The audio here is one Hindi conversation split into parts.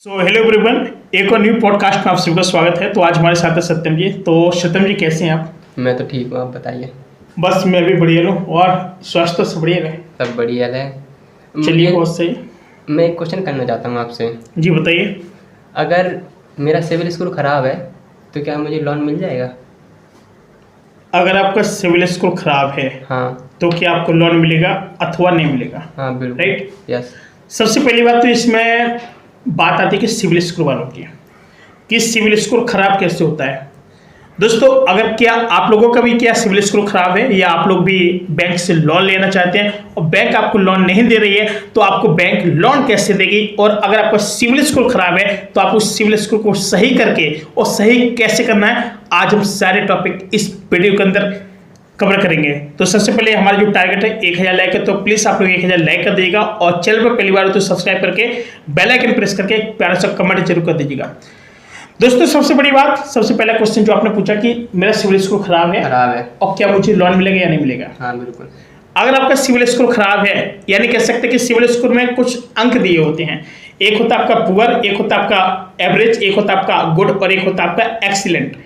हेलो एवरीवन, एक और न्यू पॉडकास्ट में आप सभी का स्वागत है। तो आज हमारे साथ है सत्यम जी। तो सत्यम जी कैसे हैं आप? मैं तो ठीक हूँ, आप बताइए। बस मैं भी बढ़िया हूँ और स्वास्थ्य से बढ़िया रहे। सब बढ़िया है। चलिए, बहुत सही। मैं एक क्वेश्चन करना चाहता हूँ आपसे। जी बताइए। अगर मेरा सिविल स्कोर ख़राब है तो क्या मुझे लोन मिल जाएगा? अगर आपका सिविल स्कोर खराब है हाँ। तो क्या आपको लोन मिलेगा अथवा नहीं मिलेगा? हाँ बिल्कुल। राइट। यस। सबसे पहली बात तो इसमें बात आती है कि सिविल स्कोर वालों की, कि सिविल स्कोर खराब कैसे होता है। दोस्तों, अगर क्या आप लोगों का भी क्या सिविल स्कोर खराब है या आप लोग भी बैंक से लोन लेना चाहते हैं और बैंक आपको लोन नहीं दे रही है, तो आपको बैंक लोन कैसे देगी? और अगर आपका सिविल स्कोर खराब है तो आप उस सिविल स्कोर को सही करके और सही कैसे करना है, आज हम सारे टॉपिक इस वीडियो के अंदर कवर करेंगे। तो सबसे पहले हमारा जो टारगेट है 1000 लाइक है, तो प्लीज आप लोग 1000 लाइक कर दीजिएगा और चैनल पर पहली बार हो तो सब्सक्राइब करके बेल आइकन प्रेस करके एक प्यारा सा कमेंट जरूर कर दीजिएगा। दोस्तों, सबसे बड़ी बात, सबसे पहला क्वेश्चन जो आपने पूछा कि मेरा सिविल स्कोर खराब है और क्या मुझे लोन मिलेगा या नहीं मिलेगा। हाँ बिल्कुल। अगर आपका सिविल स्कोर खराब है, यानी कह सकते हैं कि सिविल स्कोर में कुछ अंक दिए होते हैं। एक होता है आपका पुअर, एक होता है आपका एवरेज, एक होता है आपका गुड और एक होता है आपका एक्सीलेंट।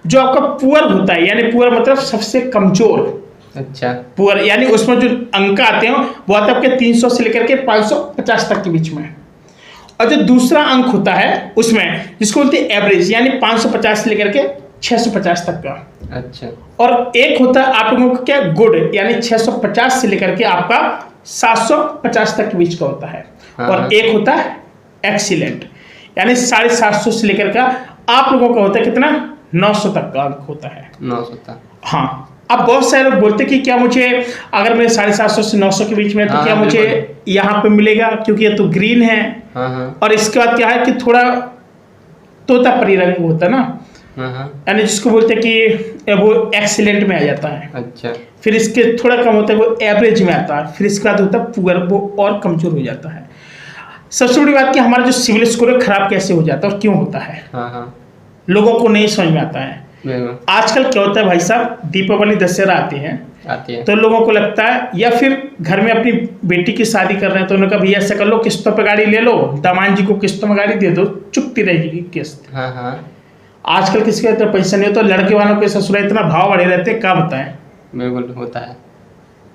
जो आपका पुअर होता है, यानी पुअर मतलब सबसे कमजोर। अच्छा। पुअर यानी उसमें जो अंक आते हैं वो आते हैं आपके 300 से लेकर के 550 तक के बीच में। और जो दूसरा अंक होता है उसमें, जिसको बोलते हैं एवरेज, यानी 550 से लेकर के 650 तक का। अच्छा। और एक होता है आप लोगों का क्या, गुड, यानी 650 से लेकर के आपका 750 तक के बीच का होता है। हाँ। और एक होता है एक्सीलेंट, यानी 750 से लेकर के आप लोगों का होता है कितना, 900 तक का अंक होता है। 900 तक। हाँ। अब बहुत सारे लोग बोलते कि क्या मुझे, अगर मैं 750 से 900 के बीच में, तो हाँ, क्या मुझे यहाँ पे मिलेगा, क्योंकि ये तो ग्रीन है। हाँ हाँ। और इसके बाद क्या है कि थोड़ा तोता परी रंग होता है ना, हाँ हाँ। यानी जिसको बोलते हैं कि वो एक्सीलेंट में आ जाता है। अच्छा। फिर इसके थोड़ा कम होता है वो एवरेज में आता है। फिर इसके बाद होता है पुअर, वो और कमजोर हो जाता है। सबसे बड़ी बात कि हमारा जो सिविल स्कोर है खराब कैसे हो जाता है और क्यों होता है, हाँ हाँ। लोगों को नहीं समझ में आता है। आजकल क्या होता है भाई साहब, दीपावली दशहरा आती है तो लोगों को लगता है, या फिर घर में अपनी बेटी की शादी कर रहे हैं तो उन्होंने कहा भैया ऐसा कर लो, किस्तों पे गाड़ी ले लो, दामाद जी को किस्तों में गाड़ी दे दो, चुकती रहेगी किस्त। हाँ हाँ। आजकल किसी का इतना पैसा नहीं होता, तो लड़के वालों के ससुराल इतना भाव बढ़े रहते हैं, क्या बताएं। बिल्कुल होता है।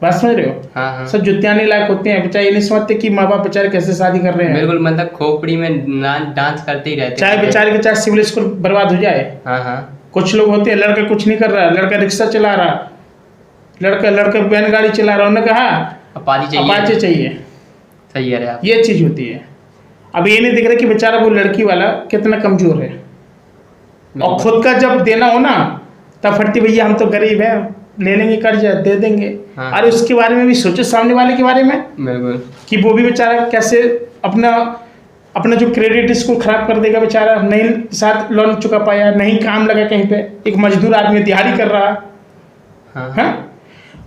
बात समझ रहे हो? हाँ हाँ। सब जुतियाँ नहीं लायक होते हैं बेचारे, ये नहीं समझते कि माँ बाप बेचारे कैसे शादी कर रहे हैं। बिल्कुल, मतलब खोपड़ी में डांस करते ही रहते हैं, चाहे बेचारे के चाहे सिविल स्कोर बर्बाद हो जाए। हाँ हाँ। कुछ लोग होते हैं, लड़का कुछ नहीं कर रहा, लड़का रिक्शा चला रहा, लड़का बैलगाड़ी चला रहा, उन्होंने कहा अपाचे चाहिए। सही है आप। ये चीज होती है। अब ये नहीं दिख रहा कि बेचारा वो लड़की वाला कितना कमजोर है, और खुद का जब देना हो ना तब फटती भैया हम तो गरीब हैं, ले लेंगे कर्जा, दे देंगे। हाँ। अरे उसके बारे में भी सोचो, सामने वाले के बारे में, बिल्कुल, कि वो भी बेचारा कैसे अपना जो क्रेडिट स्कोर खराब कर देगा बेचारा, नहीं साथ लोन चुका पाया, नहीं काम लगा कहीं पे, एक मजदूर आदमी दिहाड़ी कर रहा। हाँ हाँ।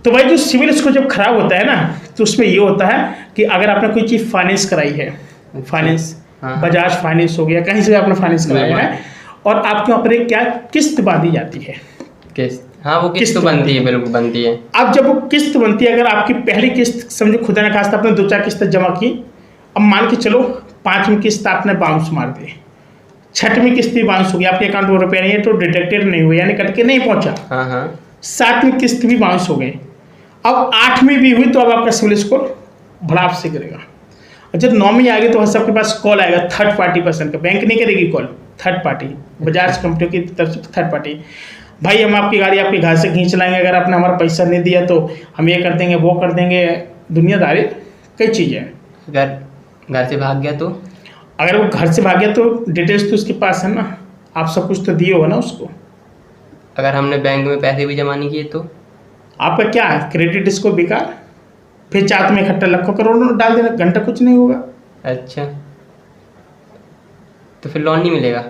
तो भाई जो सिविल स्कोर जब खराब होता है ना, तो उसमें ये होता है कि अगर आपने कोई चीज फाइनेंस कराई है, फाइनेंस, हाँ। बजाज फाइनेंस हो गया, कहीं से आपने फाइनेंस कराया है, और आपके वहाँ पर एक क्या किस्त बांधी जाती है। किस्त, हाँ वो किस्त बनती है, बिल्कुल बनती है। अब जब वो किस्त बनती है, अगर आपकी पहली किस्त समझो खुदा न खास्ता आपने 2-4 किस्त जमा की, अब मान के चलो 5वीं किस्त आपने बाउंस मार दी, 6वीं किस्त भी बाउंस हो गई, आपके अकाउंट में रुपया नहीं है तो डिटेक्टेड नहीं हुआ, यानी कट के नहीं पहुंचा। हाँ हाँ। 7वीं किस्त भी बाउंस हो गई, अब 8वीं भी हुई, तो अब आपका सिविल स्कोर भड़ाप से गिरेगा। और जब 9वीं आ गई तो सबके पास कॉल आएगा थर्ड पार्टी पर्सन का, बैंक नहीं करेगी call, third party, Bajaj company की तरफ से थर्ड पार्टी, भाई हम आपकी गाड़ी आपके घर से खींच लाएंगे, अगर आपने हमारा पैसा नहीं दिया तो हम ये कर देंगे, वो कर देंगे, दुनियादारी कई चीज़ें। घर से भाग गया तो, अगर वो घर से भाग गया तो डिटेल्स तो उसके पास है ना, आप सब कुछ तो दिए हो ना उसको। अगर हमने बैंक में पैसे भी जमा नहीं किए तो आपका क्या है, क्रेडिट स्कोर बेकार, फिर चात में इकट्ठा लाखों करोड़ों डाल देना, घंटा कुछ नहीं होगा। अच्छा, तो फिर लोन नहीं मिलेगा?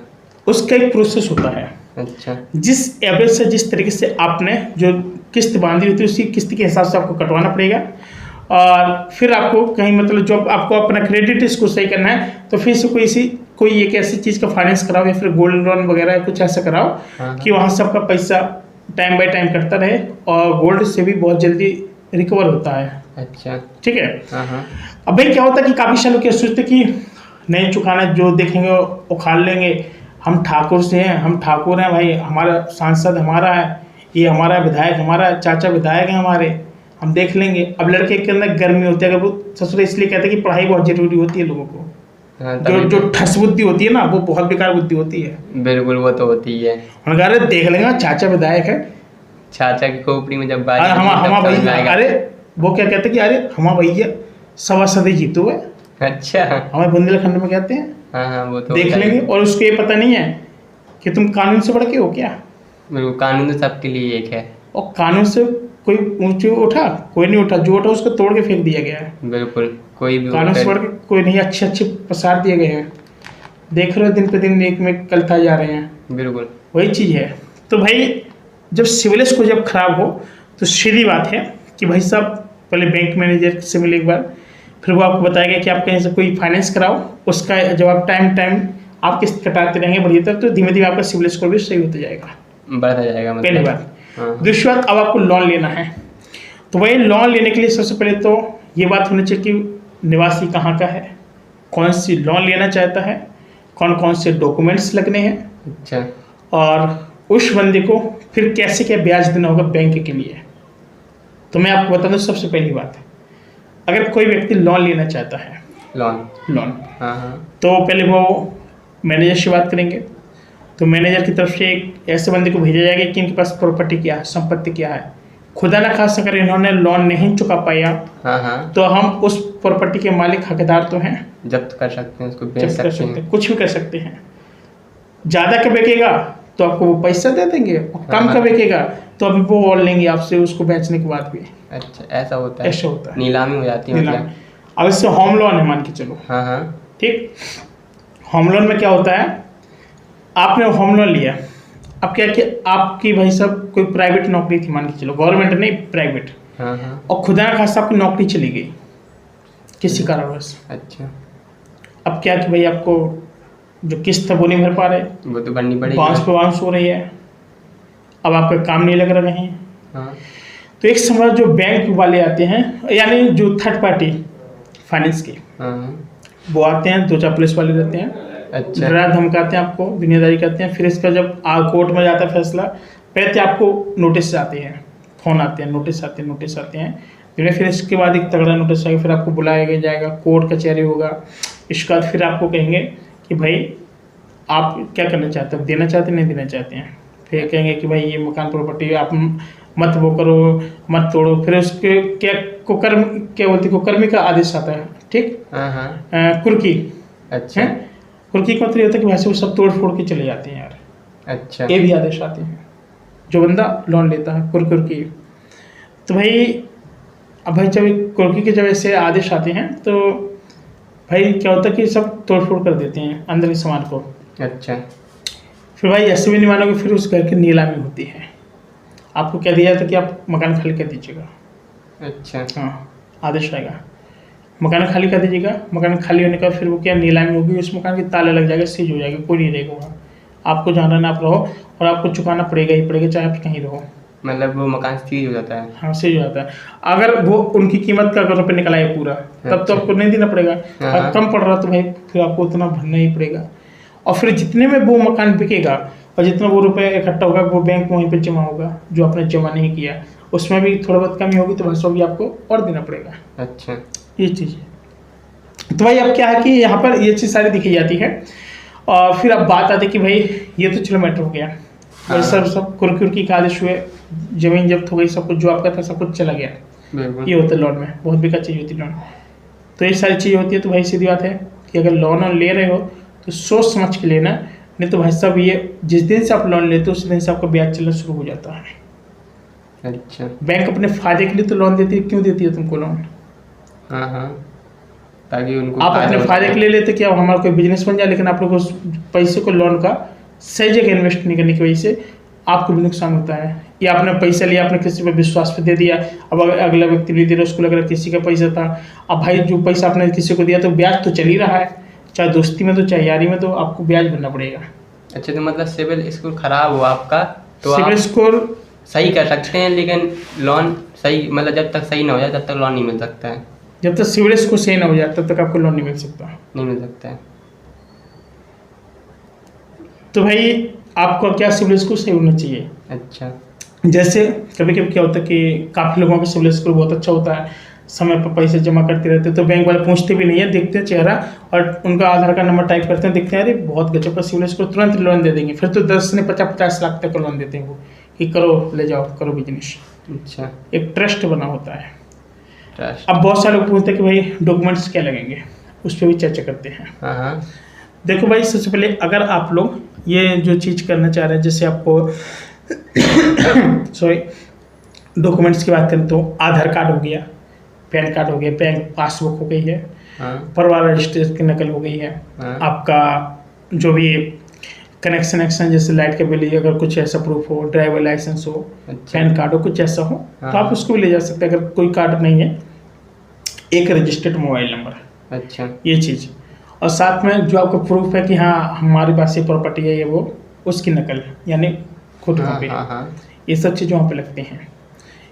उसका एक प्रोसेस होता है। अच्छा। जिस एवरेज से, जिस तरीके से आपने जो किस्त बांधी हुई थी, उसी किस्त के हिसाब से आपको कटवाना पड़ेगा। और फिर आपको कहीं मतलब जब आपको अपना क्रेडिट स्कोर सही करना है तो फिर से कोई एक ऐसी चीज़ का फाइनेंस कराओ, या फिर गोल्ड लोन वगैरह कुछ ऐसा कराओ। हाँ। कि वहाँ से आपका पैसा टाइम बाय टाइम कटता रहे, और गोल्ड से भी बहुत जल्दी रिकवर होता है। अच्छा। ठीक है। हाँ हाँ। अब भाई क्या होता है कि काफ़ी सालों के सोचते कि नहीं चुकाना, जो देखेंगे वो उखाड़ लेंगे। हम ठाकुर से हैं, हम ठाकुर हैं भाई, हमारा सांसद हमारा है, ये हमारा विधायक, हमारा चाचा विधायक है हमारे, हम देख लेंगे। अब लड़के के अंदर गर्मी होती है, अगर वो ससुर इसलिए कहते हैं कि पढ़ाई बहुत जरूरी होती है लोगों को। हाँ, जो ठस बुद्धि होती है ना, वो बहुत बेकार बुद्धि होती है। बिल्कुल, वो तो होती है। उन्होंने कहा अरे देख लेंगे, चाचा विधायक है, चाचा की खोपड़ी में जब बात अरे हमा भैया, अरे वो क्या कहते हैं कि अरे हमा भैया सभासद जीतो है, अच्छा। हमें बुंदेलखंड में कहते हैं। हाँ हाँ, वो तो देख होता है। लेंगे। और उसको ये पता नहीं है कि तुम कानून से बढ़ के हो क्या, बिल्कुल, कानून तो सबके लिए एक है। और कानून से कोई ऊंचे उठा, कोई नहीं उठा, जो उठा उसको तोड़ के फेंक दिया गया है। बिल्कुल, कोई भी कानून से बढ़ के कोई नहीं, अच्छे अच्छे प्रसार दिए गए हैं, देख रहे हो दिन पे दिन एक में कलता जा रहे हैं। बिल्कुल, वही चीज़ है। तो भाई जब सिविल स्कोर जब खराब हो तो सीधी बात है कि भाई साहब पहले बैंक मैनेजर से मिले एक बार, फिर वो आपको बताएगा कि आप कहीं से कोई फाइनेंस कराओ, उसका जब आप टाइम आप किस्त कटाते रहेंगे बढ़िया तरह, तो धीमे धीमे आपका सिविल स्कोर भी सही होता जाएगा। बढ़ता जाएगा मतलब। पहली बात। हाँ। दूसरी बात, अब आपको लोन लेना है, तो भाई लोन लेने के लिए सबसे पहले तो ये बात होनी चाहिए कि निवासी कहाँ का है, कौन सी लोन लेना चाहता है, कौन कौन से डॉक्यूमेंट्स लगने हैं, अच्छा। और उस बंदे को फिर कैसे क्या ब्याज देना होगा बैंक के लिए। तो मैं आपको बता दूं, सबसे पहली बात है, अगर कोई व्यक्ति लोन लेना चाहता है, लोन हाँ हाँ। तो पहले वो मैनेजर से बात करेंगे। तो मैनेजर की तरफ से एक ऐसे बंदे को भेजा जाएगा कि इनके पास प्रॉपर्टी क्या है, संपत्ति क्या है। खुदा ना खास अगर इन्होंने लोन नहीं चुका पाया, हाँ हाँ, तो हम उस प्रॉपर्टी के मालिक हकदार तो हैं, जब्त कर सकते हैं, उसको बेच जब्त कर सकते सकते हैं। हैं, कुछ भी कर सकते हैं। ज़्यादा का बेचेगा तो आपको वो पैसा दे देंगे, और कम का बेचेगा तो अभी वो और लेंगे आपसे उसको बेचने के बाद भी। अच्छा, ऐसा होता है। ऐसा होता है, नीलामी हो जाती है मतलब। अब इससे होम लोन है मान के चलो, हाँ हाँ। ठीक। होम लोन में क्या होता है, आपने होम लोन लिया, अब क्या कि आपकी भाई साहब कोई प्राइवेट नौकरी थी मान के चलो, गवर्नमेंट नहीं प्राइवेट, हाँ हाँ। और खुदा ना खास्ता आपकी नौकरी चली गई किसी कारणवश। अच्छा, अब क्या कि भाई आपको जो किस्त है वो नहीं भर पा रहे, वो तो भरनी पड़ेगी। बाउंस पे बाउंस हो रही है, अब आपका काम नहीं लग रहा नहीं। हाँ। तो एक समय जो बैंक वाले आते हैं, यानी जो थर्ड पार्टी फाइनेंस के, हाँ। वो आते हैं, दो चार पुलिस वाले रहते हैं, अच्छा। डरा धमकाते हैं आपको, दुनियादारी करते हैं। फिर इसका जब कोर्ट में जाता है फैसला, पहले आपको नोटिस आते हैं, फ़ोन आते हैं, नोटिस आते हैं, फिर इसके बाद एक तगड़ा नोटिस आएगा, फिर आपको बुलाया जाएगा, कोर्ट कचहरी होगा। इसके बाद फिर आपको कहेंगे कि भाई आप क्या करना चाहते हो, देना चाहते हैं नहीं देना चाहते हैं। फिर कहेंगे कि भाई ये मकान प्रॉपर्टी आप मत वो करो, मत तोड़ो। फिर उसके क्या बोलते कुकर्मी का आदेश आता है, ठीक। हाँ हाँ। कुर्की, अच्छा। कुर्की का मतलब ये होता है कि वैसे वो सब तोड़ फोड़ के चले जाते हैं यार। अच्छा। ये भी आदेश आते हैं जो बंदा लोन लेता है कुर्की। तो भाई अब भाई जब कुर्की के जब ऐसे आदेश आते हैं तो भाई क्या होता है कि सब तोड़ फोड़ कर देते हैं अंदर के सामान को। अच्छा। फिर भाई ऐसे भी नहीं मानोगे, फिर उस घर की नीलामी होती है। आपको क्या दिया था कि आप मकान खाली कर दीजिएगा। अच्छा। हाँ, आदेश आएगा मकान खाली कर दीजिएगा। मकान खाली होने का फिर वो क्या नीलामी होगी, उस मकान के ताले लग जाएगा, सीज हो जाएगा, कोई नहीं रहेगा वहाँ। आपको जहाँ रहना आप रहो, और आपको चुकाना पड़ेगा ही पड़ेगा, चाहे आप कहीं रहो। मतलब वो मकान सीज हो जाता है। हाँ, सीज हो जाता है। अगर वो उनकी कीमत का अगर रुपये निकला है पूरा, तब तो आपको नहीं देना पड़ेगा। अगर कम पड़ रहा तो भाई फिर आपको उतना भरना ही पड़ेगा। और फिर जितने में वो मकान बिकेगा और जितना वो रुपये इकट्ठा होगा, वो बैंक वहीं पर जमा होगा, जो आपने जमा नहीं किया उसमें भी थोड़ा बहुत कमी होगी, तो भाई भी आपको और देना पड़ेगा। अच्छा। ये चीज़ है। तो भाई अब क्या है कि यहाँ पर ये चीज़ सारी दिखाई जाती है। और फिर अब बात आती है कि भाई ये तो चलो मैटर हो गया, हाँ। सब कुर्की का आदेश हुए, जमीन जब्त हो गई, सब कुछ जो आपका था सब कुछ चला गया। बिल्कुल। ये होता है लोन में, बहुत बेकार चीज़ होती है लोन। तो ये सारी चीज़ होती है। तो भाई सीधी बात है कि अगर लोन ले रहे हो तो सोच समझ के लेना, नहीं तो भाई साहब ये जिस दिन से आप लोन लेते हो उस दिन से आपका ब्याज चलना शुरू हो जाता है। अच्छा। बैंक अपने फायदे के लिए तो लोन देती है, क्यों देती है तुमको लोन? हाँ हाँ, ताकि उनको आप अपने फायदे के लिए लेते कि अब हमारा कोई बिजनेस बन जाए, लेकिन आप लोग उस पैसे को लोन का सही जगह इन्वेस्ट नहीं करने की वजह से आपको भी नुकसान होता है। या आपने पैसा लिया, आपने किसी पर विश्वास पे दे दिया, अब अगला व्यक्ति भी दे रहा, उसको लग रहा किसी का पैसा था। अब भाई जो पैसा आपने किसी को दिया तो ब्याज तो चल ही रहा है, चाहे दोस्ती में तो चाहे यारी में, तो आपको ब्याज भरना पड़ेगा। अच्छा, तो मतलब सिविल स्कोर खराब हुआ आपका तो सिविल आप स्कोर सही कर सकते हैं, लेकिन लोन सही मतलब जब तक सही ना हो जाए तब तक लोन नहीं मिल सकता है। जब तक सिविल स्कोर सही ना हो जाए तब तक आपको लोन नहीं मिल सकता। नहीं मिल सकता है। तो भाई आपको क्या सिविल स्कोर सही होना चाहिए। अच्छा। जैसे कभी कभी क्या होता है कि काफ़ी लोगों का सिविल स्कोर बहुत अच्छा होता है, समय पर पैसे जमा करते रहते हैं, तो बैंक वाले पूछते भी नहीं है, देखते हैं चेहरा और उनका आधार कार्ड नंबर टाइप करते हैं, देखते हैं अरे बहुत गजब का सिविल स्कोर, तुरंत लोन दे देंगे। फिर तो 10 ने 50-50 लाख तक का लोन देते हैं वो, कि करो ले जाओ करो बिजनेस। अच्छा। एक ट्रस्ट बना होता है। ट्रस्ट। अब बहुत सारे लोग पूछते हैं कि भाई डॉक्यूमेंट्स क्या लगेंगे, उस पर भी चर्चा करते हैं। हाँ हाँ। देखो भाई, सबसे पहले अगर आप लोग ये जो चीज़ करना चाह रहे हैं, जैसे आपको सॉरी डॉक्यूमेंट्स की बात करें तो आधार कार्ड हो गया, पैन कार्ड हो गया, बैंक पासबुक हो गई है, हाँ परिवार रजिस्ट्रेशन की नकल हो गई है, हाँ। आपका जो भी कनेक्शन जैसे लाइट का बिल, अगर कुछ ऐसा प्रूफ हो, ड्राइवर लाइसेंस हो, अच्छा। पैन कार्ड हो, कुछ ऐसा हो तो हाँ। आप उसको भी ले जा सकते हैं। अगर कोई कार्ड नहीं है, एक रजिस्टर्ड मोबाइल नंबर, अच्छा। ये चीज़, और साथ में जो आपका प्रूफ है कि हाँ हमारे पास ये प्रॉपर्टी है ये वो, उसकी नकल यानी खुद हाँ कॉपी, हाँ हाँ। ये सब चीज़ वहाँ पे लगती हैं।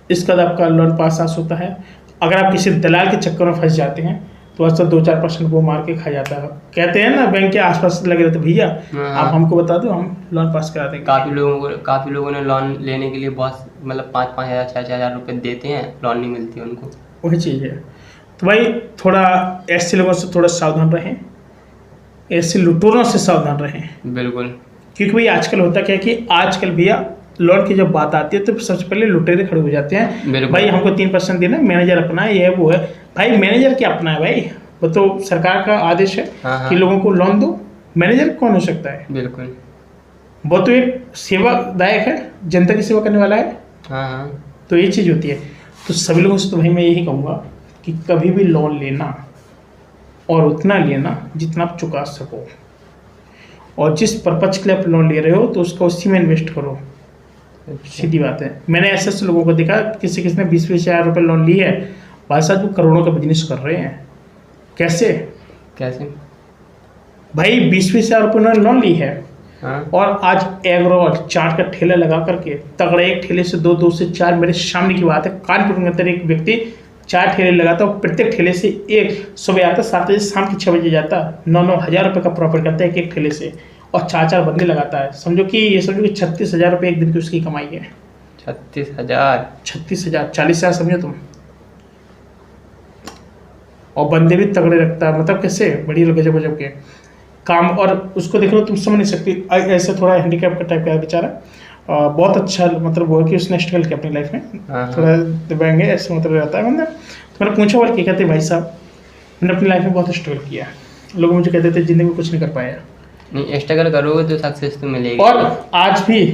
इसके बाद आपका लोन पास होता है। अगर आप किसी दलाल के चक्कर में फंस जाते हैं तो ऐसा 2-4% वो मार के खा जाता है। कहते हैं ना बैंक के आसपास लगे रहते, भैया हाँ। आप हमको बता दो, हम लोन पास करा देंगे। काफ़ी लोगों ने लोन लेने के लिए बहुत मतलब 5-5 हज़ार 6-6 हज़ार रुपये देते हैं, लोन नहीं मिलती उनको। वही चीज़ है। तो भाई थोड़ा ऐसे लोगों से थोड़ा सावधान रहें, ऐसे लुटेरों से सावधान रहें। बिल्कुल। क्योंकि भाई आजकल होता क्या है कि आजकल भैया लोन की जब बात आती है तो सबसे पहले लुटेरे खड़े हो जाते हैं। बिल्कुल। भाई हमको 3% देना, मैनेजर अपना है, ये है वो है। भाई मैनेजर क्या अपना है भाई, वो तो सरकार का आदेश है हाँ हाँ। कि लोगों को लोन दो। मैनेजर कौन हो सकता है? बिल्कुल। वो तो एक सेवादायक है, जनता की सेवा करने वाला है। हाँ हाँ। तो ये चीज़ होती है। तो सभी लोगों से तो भाई मैं यही कहूँगा कि कभी भी लोन लेना और उतना लेना जितना आप चुका सको, और जिस पर्पज के लिए आप लोन ले रहे हो तो उसको उसी में इन्वेस्ट करो। अच्छा। सीधी बात है। मैंने ऐसे लोगों को देखा, किसी ने 20-20 हज़ार रुपये लोन ली है, भाई साहब वो करोड़ों का बिजनेस कर रहे हैं। कैसे? कैसे? भाई 20-20 हज़ार रुपये उन्होंने लोन ली है हाँ। और आज एग रोल चाट का ठेला लगा करके तगड़े, एक ठेले से 2 से 4, मेरे सामने की बात है, कानपुर के अंदर एक व्यक्ति 4 ठेले लगाता है, प्रत्येक ठेले से एक सुबह आता 7 बजे, शाम के 6 बजे जाता, 9-9 हज़ार रुपये का प्रॉफिट करता है एक ठेले से, और 4-4 बंदे लगाता है। समझो कि 36 हज़ार रुपये एक दिन की उसकी कमाई है। 36,000। 36,000, 40,000 समझो तुम। और बंदे भी तगड़े रखता है, मतलब कैसे बड़ी गजब गजब के काम। और उसको देख लो तुम समझ नहीं सकती, ऐसे थोड़ा हैंडीकैप का टाइप का है बेचारा, बहुत अच्छा मतलब वो है कि उसने स्ट्रगल किया अपनी लाइफ में। हाँ। थोड़ा दिव्यांग है ऐसे मतलब रहता है बंदा। तो मैंने पूछा बोल के कहते भाई साहब मैंने अपनी लाइफ में बहुत स्ट्रगल किया, लोग मुझे कहते थे ज़िंदगी में कुछ नहीं कर पाया। नहीं, स्ट्रगल करोगे तो सक्सेस तो मिलेगी। और आज भी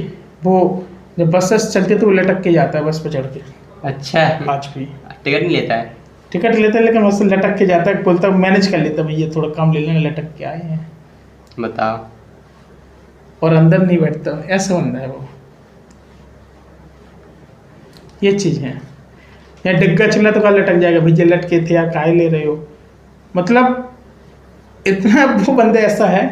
वो जब बस चलती है तो वो लटक के जाता है बस पर चढ़ के। अच्छा। आज भी टिकट नहीं लेता है? टिकट लेता है लेकिन बस लटक के जाता है, बोलता मैनेज कर लेता भैया थोड़ा काम ले लेना, लटक के आए हैं। बताओ। और अंदर नहीं बैठता, ऐसा बंदा है वो। ये चीज़ है। या डिग्गा चला तो कहा लटक जाएगा, भैया लटके थे या काहे ले रहे हो। मतलब इतना वो बंदा ऐसा है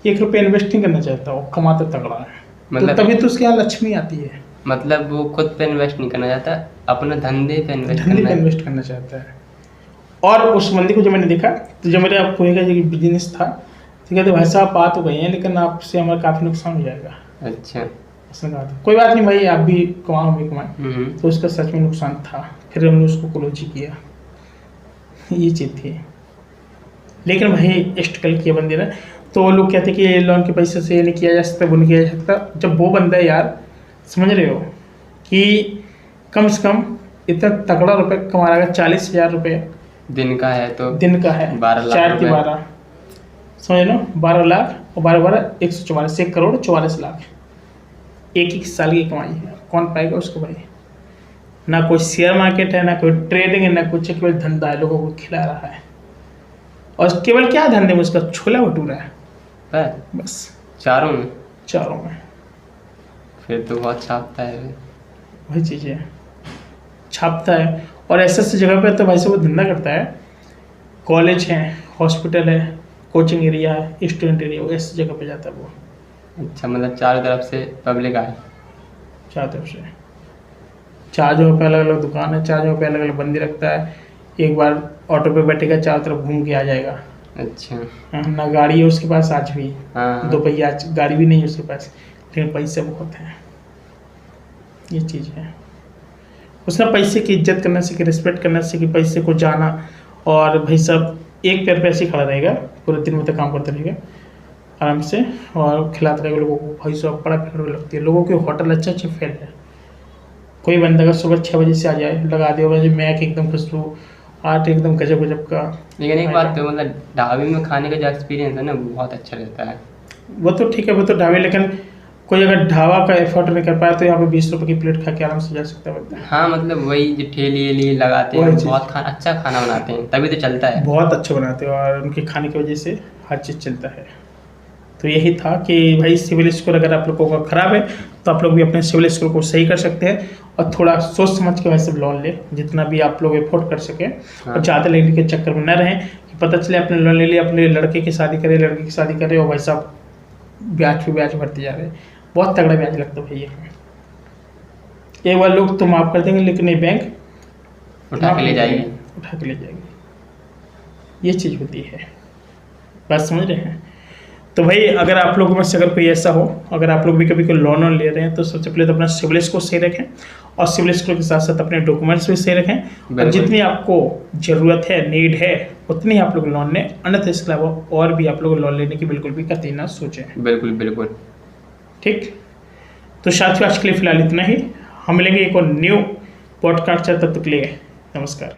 कि 1 रुपये इन्वेस्ट नहीं करना चाहता, वो कमाता तगड़ा है। मतलब तो तभी तो उसके यहाँ लक्ष्मी आती है। मतलब वो खुद पे इन्वेस्ट नहीं करना चाहता, अपने धंधे पे इन्वेस्ट धंधे करना पे है। इन्वेस्ट करना चाहता है। और उस बंदे को जब मैंने देखा तो जब मेरा पूरे का जो बिजनेस था तो कहते भाई साहब बात तो गई है लेकिन आपसे हमारा काफ़ी नुकसान हो जाएगा। अच्छा। उसने कहा था कोई बात नहीं भाई, आप भी कमाओ हम भी कमाएं। तो उसका सच में नुकसान था, फिर हमने उसको क्लोज ही किया। ये चीज़ थी। लेकिन भाई स्ट्रगल किया बंदे ने। तो वो लोग कहते कि लोन के पैसे से ये नहीं किया जा सकता, वो नहीं किया जा सकता। जब वो बंदा यार समझ रहे हो कि कम से कम इतना तगड़ा रुपये कमा रहा है, 40,000 रुपये दिन का है तो दिन का है, 12 लाख 4 की रुपए। 12 समझ लो, 12 लाख और 12-12 144, 1 करोड़ 44 लाख एक साल की कमाई है। कौन पाएगा उसको भाई? ना कोई शेयर मार्केट है, ना कोई ट्रेडिंग है, ना कुछ, केवल धंधा है, लोगों को खिला रहा है। और केवल क्या धंधे में उसका छोला भटूरा है बस, चारों में। चारों में। फिर तो बहुत छापता है। वही चीज़ है, छापता है। और ऐसे ऐसे जगह पे तो भाई से वो धंधा करता है, कॉलेज है, हॉस्पिटल है, कोचिंग एरिया है, स्टूडेंट एरिया, वो ऐसी जगह पे जाता है वो। अच्छा, मतलब चारों तरफ से पब्लिक आए। चार तरफ से, 4 जगह पे अलग अलग दुकान है, 4 जगह पे अलग अलग बंदी रखता है। एक बार ऑटो पे बैठेगा, चारों तरफ घूम के आ जाएगा। अच्छा। ना गाड़ी है उसके पास आज भी, हाँ। 2 पहिया गाड़ी भी नहीं है उसके पास, लेकिन पैसे बहुत हैं। ये चीज़ है, उसने पैसे की इज्जत करना सीखी, रिस्पेक्ट करना सीखी, पैसे को जाना। और भाई साहब एक पैर पे ऐसे ही खड़ा रहेगा, पूरे दिन में तो काम करता रहेगा आराम से, और खिलाता रहेगा लोगों को। भाई साहब बड़ा भीड़ लगती है लोगों के, होटल अच्छे अच्छे फेल है। कोई बंदा अगर सुबह 6 बजे से आ जाए, लगा दिया भाई मैक एकदम खुशबू, आट एकदम गजब गजब का। लेकिन एक बात तो मतलब ढाबे में खाने का जो एक्सपीरियंस है ना, वो बहुत अच्छा रहता है। वो तो ठीक है, वो तो ढाबे, लेकिन कोई अगर ढाबा का एफर्ट नहीं कर पाया तो यहाँ पे 20 रुपए की प्लेट खा के आराम से जा सकता है बंदा। हाँ मतलब वही जो ठेली वेली लगाते हैं, वही चीज़। बहुत अच्छा खाना बनाते हैं, तभी तो चलता है। बहुत अच्छा बनाते हो, और उनके खाने की वजह से हर चीज़ चलता है। तो यही था कि भाई सिविल स्कोर अगर आप लोगों का ख़राब है तो आप लोग भी अपने सिविल स्कोर को सही कर सकते हैं, और थोड़ा सोच समझ के वैसे लोन ले, जितना भी आप लोग अफोर्ड कर सकें। और ज़्यादा लेने के चक्कर में न रहें कि पता चले आपने लोन ले लिया, अपने लड़के की शादी करे, लड़की की शादी करे, और भाई साहब ब्याज पे ब्याज भरते जा रहे हैं। बहुत तगड़ा ब्याज लगता है भैया। एक बार लोग तो माफ़ कर देंगे, लेकिन ये बैंक उठा के ले जाएगी। उठा के ले जाएगी। ये चीज़ होती है, बात समझ रहे हैं। तो भाई अगर आप लोगों में से अगर कोई ऐसा हो, अगर आप लोग भी कभी कोई लोन ले रहे हैं, तो सबसे पहले तो अपना सिविल स्कोर सही रखें, और सिविल स्कोर के साथ साथ अपने डॉक्यूमेंट्स भी सही रखें, और जितनी आपको ज़रूरत है, नीड है, उतनी आप लोग लोन लें। अन्यथा इसके अलावा और भी आप लोग लोन लेने की बिल्कुल भी कतई ना सोचें। बिल्कुल बिल्कुल। ठीक, तो साथियों आज के लिए फिलहाल इतना ही। हम मिलेंगे एक और न्यू पॉडकास्ट, तब तक के लिए नमस्कार।